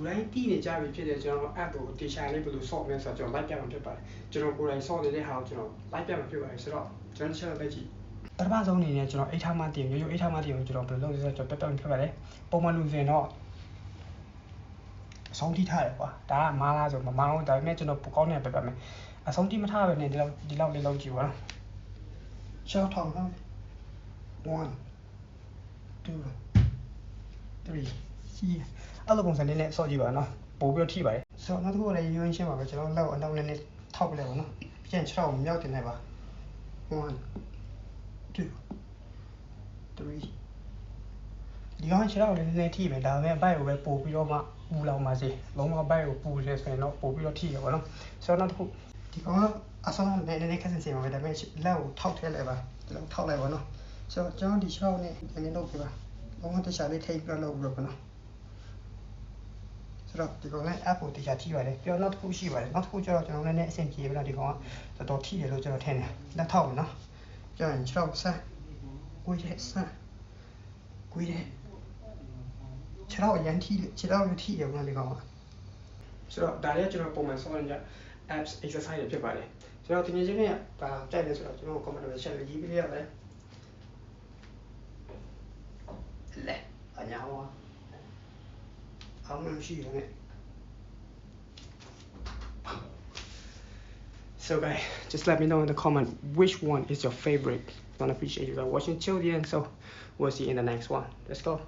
တိုင်းတည်နေကြပြီဖြစ်တယ်ကျွန်တော် app ကိုတေချာလေးဘယ်လို solve လဲဆိုတော့ကျွန်တော် like ပြမှာဖြစ်ပါတယ်ကျွန်တော်ကိုယ်တိုင် solve နေတဲ့ဟာကိုကျွန်တော် like ပြမှာဖြစ်ပါတယ်ဆိုတော့ကျွန်တော်တစ်ချက်ပဲကြည့်ပထမဆုံးအနေနဲ့ကျွန်တော်အိတ်ထားမှတည်ရိုးရိုးအိတ်ထားမှတည်ကိုကျွန်တော်ဘယ်လိုလုပ်လဲဆိုတော့ကျွန်တော်ပြပြဖြစ်ပါတယ်ပုံမှန်လူစင်တော့အဆုံးထိထားတယ်ကွာဒါကမားလားဆိုမမားဘူးဒါပေမဲ့ကျွန်တော်ပူကောင်းနေပြပြမယ်အဆုံးထိမထားပဲနဲ့ဒီလောက်လေးလောက်ကြည့်ပါနော်ရှောက်ထောင်နော်1 2 3 4အဲ့လိုပုံစံလေးနဲ့ဆော့ကြည့်ပါနော်ပို့ပြီးထိပါတယ်ဆိုတော့နောက်တစ်ခုလည်းရိုးရင်းရှင်းပါပဲကျွန်တော်လက်ကိုအနောက်နဲ့ထောက်ပလိုက်ပါနော်ပြန်ချောက်မြောက်တင်လိုက်ပါ1 2 3ဒီကောင်ချောက်လေးနည်းနည်းထိပဲဒါပေမဲ့ဘိုက်ကိုပဲပို့ပြီးတော့မှပူလောင်ပါစေလုံးဝဘိုက်ကိုပူနေဆိုရင်တော့ပို့ပြီးတော့ထိရပါတော့ဆိုတော့နောက်တစ်ခုဒီကောင်ကအဆုံးနဲ့နည်းနည်းခက်ဆင်ပါပဲဒါပေမဲ့လက်ကိုထောက်ထဲလိုက်ပါဒီလောက်ထောက်လိုက်ပါနော်ဆိုတော့ကျွန်တော်ဒီချောက်နဲ့နည်းနည်းလုပ်ပြပါလုံးဝတခြားလေးထိပ်ပြီးတော့လုပ်ပြီးတော့နော်ဆိုတော့ဒီကောင်လည်း app ကိုတခြားထိပါတယ်ပြီးတော့နောက်တစ်ခုရှိပါတယ်နောက်တစ်ခုကျတော့ကျွန်တော်လည်းအဆင်ပြေပြီလားဒီကောင်ကတော်တော်ထိတယ်လို့ကျွန်တော်ထင်တယ်လက်ထောက်မယ်နော်ကြောက်ရင်6ဆန်းကိုရဲ့ဆန်းကိုရဲ့ခြေထောက်အရင်ထိခြေထောက်ရထိရဘူးလားဒီကောင်ကဆိုတော့ဒါလည်းကျွန်တော်ပုံမှန်ဆောင်းနေကြ apps exercise တွေဖြစ်ပါတယ်ဆိုတော့ဒီနေ့ချင်းကဒါကြိုက်တယ်ဆိုတော့ကျွန်တော် comment မှာ share ရေးပေးရပါတယ်လက်အညာဝါအောင်မရှိရနဲ့So guys, just let me know in the comment which one is your favorite. I appreciate you guys watching till the end. So we'll see you in the next one. Let's go.